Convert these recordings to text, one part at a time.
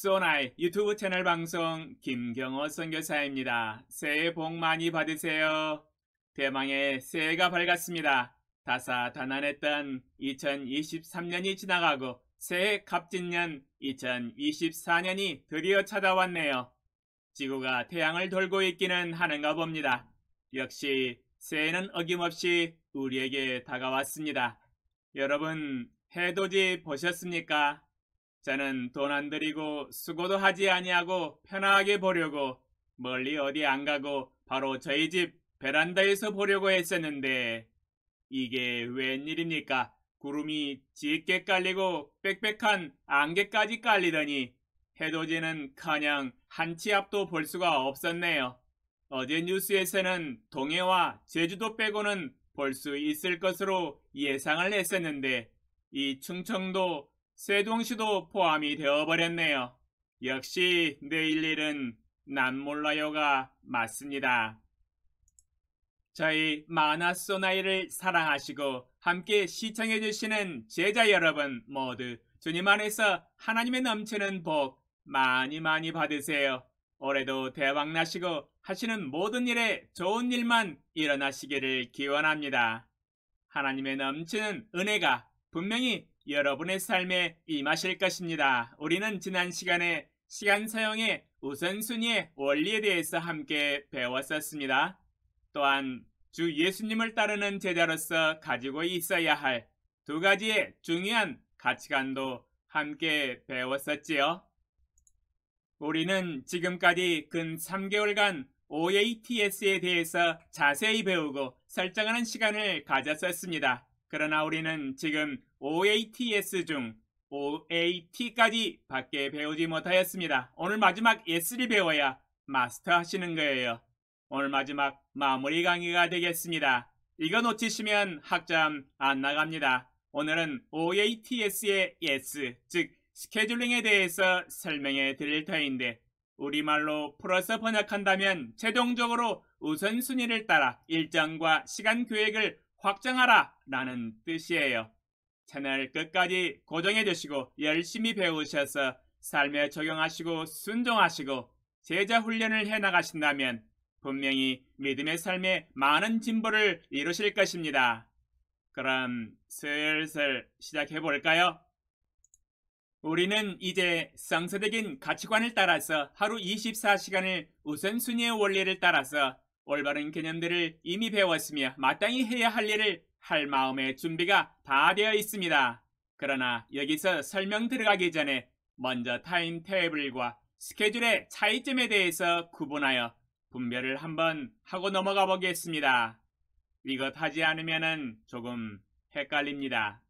소나이 유튜브 채널 방송 김경호 선교사입니다. 새해 복 많이 받으세요. 대망의 새해가 밝았습니다. 다사다난했던 2023년이 지나가고 새해 갑진년 2024년이 드디어 찾아왔네요. 지구가 태양을 돌고 있기는 하는가 봅니다. 역시 새해는 어김없이 우리에게 다가왔습니다. 여러분, 해돋이 보셨습니까? 저는 돈 안 들이고 수고도 하지 아니하고 편하게 보려고 멀리 어디 안 가고 바로 저희 집 베란다에서 보려고 했었는데 이게 웬일입니까? 구름이 짙게 깔리고 빽빽한 안개까지 깔리더니 해돋이는커녕 한 치 앞도 볼 수가 없었네요. 어제 뉴스에서는 동해와 제주도 빼고는 볼 수 있을 것으로 예상을 했었는데 이 충청도 세종시도 포함이 되어버렸네요. 역시 내일 일은 난 몰라요가 맞습니다. 저희 만화소나이를 사랑하시고 함께 시청해주시는 제자 여러분 모두 주님 안에서 하나님의 넘치는 복 많이 많이 받으세요. 올해도 대박나시고 하시는 모든 일에 좋은 일만 일어나시기를 기원합니다. 하나님의 넘치는 은혜가 분명히 여러분의 삶에 임하실 것입니다. 우리는 지난 시간에 시간 사용의 우선순위의 원리에 대해서 함께 배웠었습니다. 또한 주 예수님을 따르는 제자로서 가지고 있어야 할 두 가지의 중요한 가치관도 함께 배웠었지요. 우리는 지금까지 근 3개월간 OATS에 대해서 자세히 배우고 설정하는 시간을 가졌었습니다. 그러나 우리는 지금 OATS 중 OAT까지 밖에 배우지 못하였습니다. 오늘 마지막 S를 배워야 마스터 하시는 거예요. 오늘 마지막 마무리 강의가 되겠습니다. 이거 놓치시면 학점 안 나갑니다. 오늘은 OATS의 S, 즉 스케줄링에 대해서 설명해 드릴 터인데 우리말로 풀어서 번역한다면 최종적으로 우선순위를 따라 일정과 시간 계획을 확정하라 라는 뜻이에요. 채널 끝까지 고정해 주시고 열심히 배우셔서 삶에 적용하시고 순종하시고 제자 훈련을 해 나가신다면 분명히 믿음의 삶에 많은 진보를 이루실 것입니다. 그럼 슬슬 시작해 볼까요? 우리는 이제 성서적인 가치관을 따라서 하루 24시간을 우선순위의 원리를 따라서 올바른 개념들을 이미 배웠으며 마땅히 해야 할 일을 할 마음의 준비가 다 되어 있습니다. 그러나 여기서 설명 들어가기 전에 먼저 타임테이블과 스케줄의 차이점에 대해서 구분하여 분별을 한번 하고 넘어가 보겠습니다. 이것 하지 않으면 조금 헷갈립니다.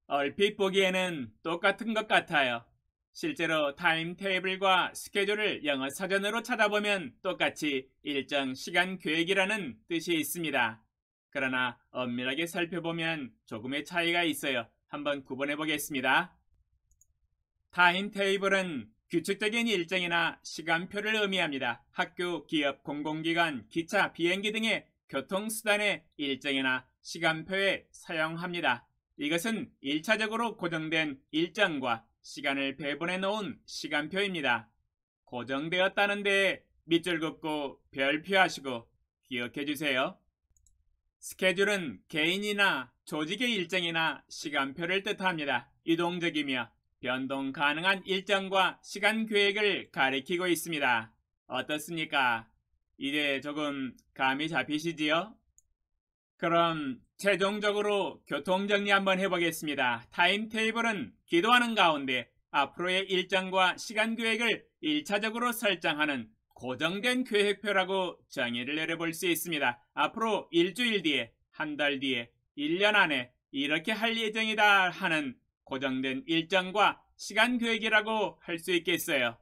얼핏 보기에는 똑같은 것 같아요. 실제로 타임테이블과 스케줄을 영어 사전으로 찾아보면 똑같이 일정 시간 계획이라는 뜻이 있습니다. 그러나 엄밀하게 살펴보면 조금의 차이가 있어요. 한번 구분해 보겠습니다. 타임테이블은 규칙적인 일정이나 시간표를 의미합니다. 학교, 기업, 공공기관, 기차, 비행기 등의 교통수단의 일정이나 시간표에 사용합니다. 이것은 1차적으로 고정된 일정과 시간을 배분해 놓은 시간표입니다. 고정되었다는 데에 밑줄 긋고 별표하시고 기억해 주세요. 스케줄은 개인이나 조직의 일정이나 시간표를 뜻합니다. 유동적이며 변동 가능한 일정과 시간 계획을 가리키고 있습니다. 어떻습니까? 이제 조금 감이 잡히시지요? 그럼 최종적으로 교통정리 한번 해보겠습니다. 타임테이블은 기도하는 가운데 앞으로의 일정과 시간 계획을 1차적으로 설정하는 고정된 계획표라고 정의를 내려볼 수 있습니다. 앞으로 일주일 뒤에, 한 달 뒤에, 1년 안에 이렇게 할 예정이다 하는 고정된 일정과 시간 계획이라고 할 수 있겠어요.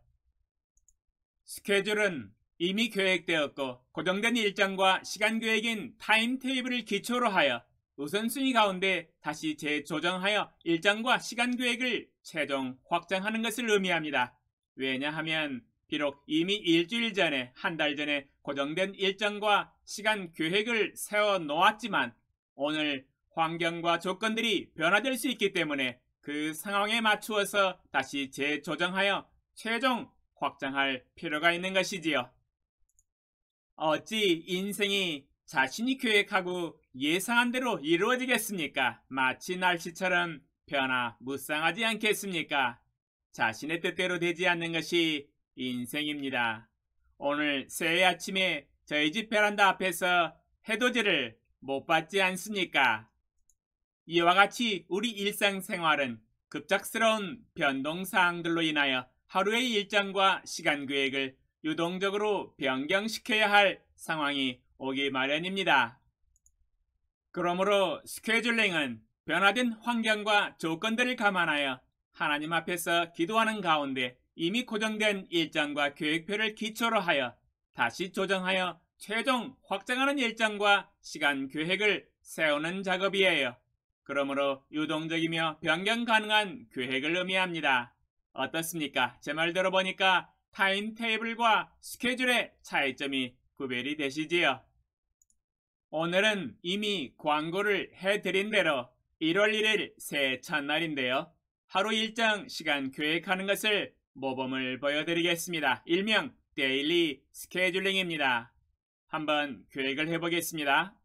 스케줄은 이미 계획되었고 고정된 일정과 시간 계획인 타임테이블을 기초로 하여 우선순위 가운데 다시 재조정하여 일정과 시간 계획을 최종 확정하는 것을 의미합니다. 왜냐하면 비록 이미 일주일 전에, 한 달 전에 고정된 일정과 시간 계획을 세워 놓았지만 오늘 환경과 조건들이 변화될 수 있기 때문에 그 상황에 맞추어서 다시 재조정하여 최종 확장할 필요가 있는 것이지요. 어찌 인생이 자신이 계획하고 예상한 대로 이루어지겠습니까? 마치 날씨처럼 변화무쌍하지 않겠습니까? 자신의 뜻대로 되지 않는 것이 인생입니다. 오늘 새해 아침에 저희 집 베란다 앞에서 해돋이를 못 봤지 않습니까? 이와 같이 우리 일상생활은 급작스러운 변동사항들로 인하여 하루의 일정과 시간 계획을 유동적으로 변경시켜야 할 상황이 오기 마련입니다. 그러므로 스케줄링은 변화된 환경과 조건들을 감안하여 하나님 앞에서 기도하는 가운데 이미 고정된 일정과 계획표를 기초로 하여 다시 조정하여 최종 확장하는 일정과 시간 계획을 세우는 작업이에요. 그러므로 유동적이며 변경 가능한 계획을 의미합니다. 어떻습니까? 제 말 들어보니까 타임테이블과 스케줄의 차이점이 구별이 되시지요? 오늘은 이미 광고를 해드린 대로 1월 1일 새해 첫날인데요. 하루 일정 시간 계획하는 것을 모범을 보여드리겠습니다. 일명 데일리 스케줄링입니다. 한번 계획을 해보겠습니다.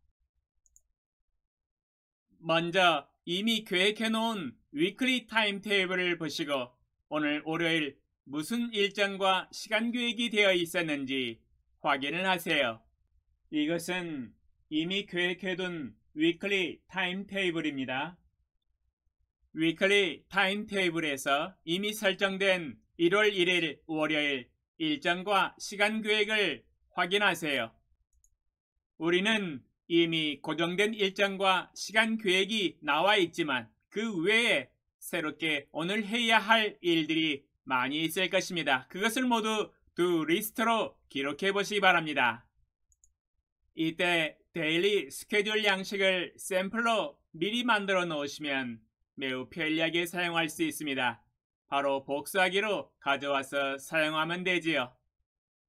먼저 이미 계획해놓은 위클리 타임테이블을 보시고 오늘 월요일 무슨 일정과 시간 계획이 되어 있었는지 확인을 하세요. 이것은 이미 계획해둔 위클리 타임테이블입니다. 위클리 타임테이블에서 이미 설정된 1월 1일 월요일 일정과 시간 계획을 확인하세요. 우리는 이미 고정된 일정과 시간 계획이 나와 있지만 그 외에 새롭게 오늘 해야 할 일들이 많이 있을 것입니다. 그것을 모두 두 리스트로 기록해 보시기 바랍니다. 이때 데일리 스케줄 양식을 샘플로 미리 만들어 놓으시면 매우 편리하게 사용할 수 있습니다. 바로 복사하기로 가져와서 사용하면 되지요.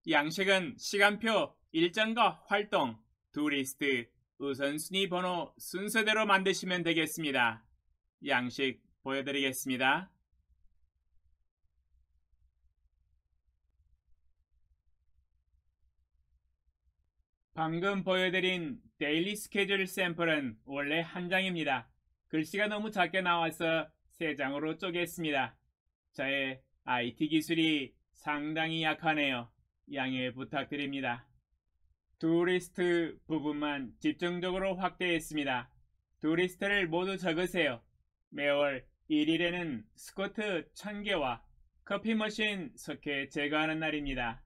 양식은 시간표, 일정과 활동, 두 리스트, 우선순위 번호 순서대로 만드시면 되겠습니다. 양식 보여드리겠습니다. 방금 보여드린 데일리 스케줄 샘플은 원래 한 장입니다. 글씨가 너무 작게 나와서 세 장으로 쪼갰습니다. 저의 IT 기술이 상당히 약하네요. 양해 부탁드립니다. 두 리스트 부분만 집중적으로 확대했습니다. 두 리스트를 모두 적으세요. 매월 1일에는 스쿼트 1000개와 커피 머신 10개 제거하는 날입니다.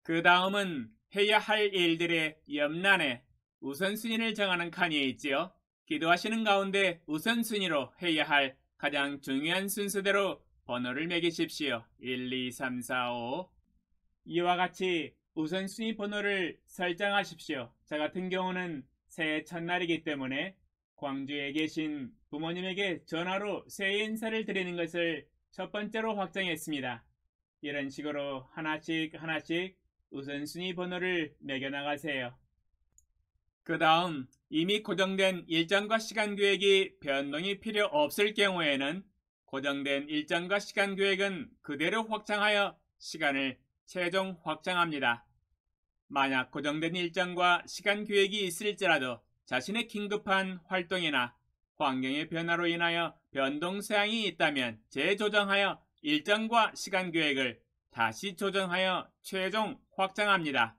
그 다음은 해야 할 일들의 옆란에 우선순위를 정하는 칸이 있지요. 기도하시는 가운데 우선순위로 해야 할 가장 중요한 순서대로 번호를 매기십시오. 1, 2, 3, 4, 5 이와 같이 우선순위 번호를 설정하십시오. 저 같은 경우는 새해 첫날이기 때문에 광주에 계신 부모님에게 전화로 새해 인사를 드리는 것을 첫 번째로 확정했습니다. 이런 식으로 하나씩 우선순위 번호를 매겨나가세요. 그 다음 이미 고정된 일정과 시간 계획이 변동이 필요 없을 경우에는 고정된 일정과 시간 계획은 그대로 확장하여 시간을 최종 확장합니다. 만약 고정된 일정과 시간 계획이 있을지라도 자신의 긴급한 활동이나 환경의 변화로 인하여 변동사항이 있다면 재조정하여 일정과 시간 계획을 다시 조정하여 최종 확장합니다.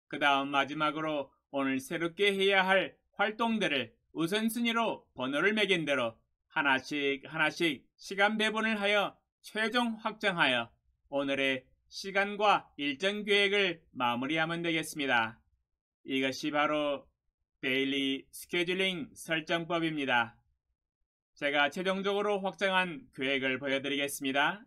그 다음 마지막으로 오늘 새롭게 해야 할 활동들을 우선순위로 번호를 매긴 대로 하나씩 시간 배분을 하여 최종 확정하여 오늘의 시간과 일정 계획을 마무리하면 되겠습니다. 이것이 바로 데일리 스케줄링 설정법입니다. 제가 최종적으로 확정한 계획을 보여드리겠습니다.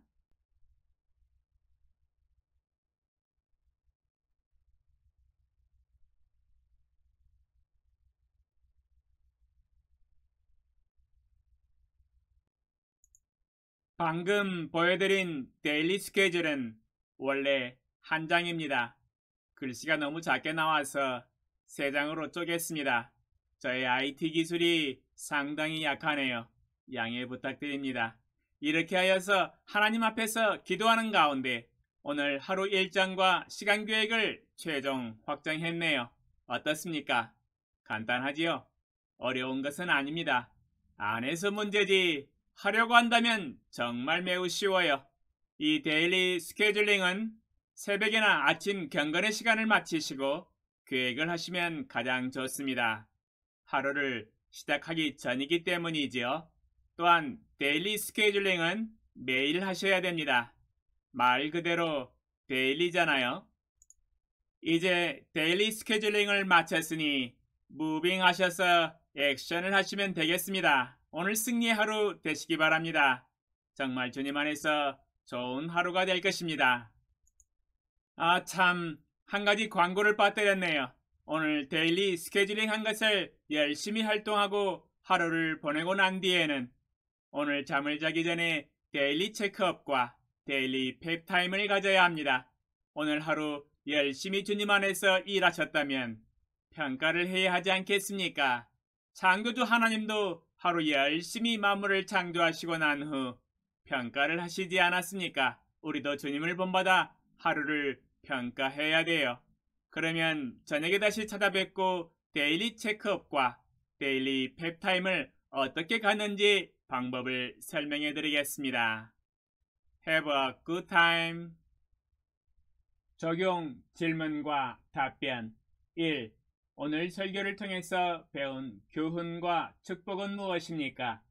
방금 보여드린 데일리 스케줄은 원래 한 장입니다. 글씨가 너무 작게 나와서 세 장으로 쪼갰습니다. 저의 IT 기술이 상당히 약하네요. 양해 부탁드립니다. 이렇게 하여서 하나님 앞에서 기도하는 가운데 오늘 하루 일정과 시간 계획을 최종 확정했네요. 어떻습니까? 간단하지요? 어려운 것은 아닙니다. 안 해서 문제지 하려고 한다면 정말 매우 쉬워요. 이 데일리 스케줄링은 새벽이나 아침 경건의 시간을 마치시고 계획을 하시면 가장 좋습니다. 하루를 시작하기 전이기 때문이지요. 또한 데일리 스케줄링은 매일 하셔야 됩니다. 말 그대로 데일리잖아요. 이제 데일리 스케줄링을 마쳤으니 무빙 하셔서 액션을 하시면 되겠습니다. 오늘 승리의 하루 되시기 바랍니다. 정말 주님 안에서 좋은 하루가 될 것입니다. 아, 참, 한 가지 광고를 빠뜨렸네요. 오늘 데일리 스케줄링 한 것을 열심히 활동하고 하루를 보내고 난 뒤에는 오늘 잠을 자기 전에 데일리 체크업과 데일리 펩타임을 가져야 합니다. 오늘 하루 열심히 주님 안에서 일하셨다면 평가를 해야 하지 않겠습니까? 창조주 하나님도 하루 열심히 만물을 창조하시고 난 후 평가를 하시지 않았습니까? 우리도 주님을 본받아 하루를 평가해야 돼요. 그러면 저녁에 다시 찾아뵙고 데일리 체크업과 데일리 펩타임을 어떻게 가는지 방법을 설명해 드리겠습니다. Have a good time. 적용 질문과 답변 1. 오늘 설교를 통해서 배운 교훈과 축복은 무엇입니까?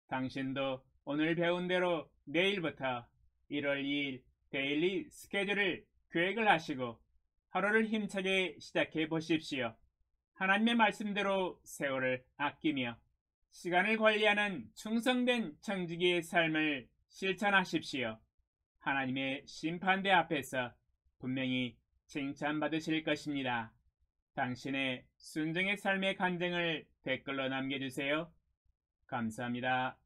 당신도 오늘 배운 대로 내일부터 1월 2일 데일리 스케줄을 계획을 하시고 하루를 힘차게 시작해 보십시오. 하나님의 말씀대로 세월을 아끼며 시간을 관리하는 충성된 청지기의 삶을 실천하십시오. 하나님의 심판대 앞에서 분명히 칭찬받으실 것입니다. 당신의 순종의 삶의 간증을 댓글로 남겨주세요. 감사합니다.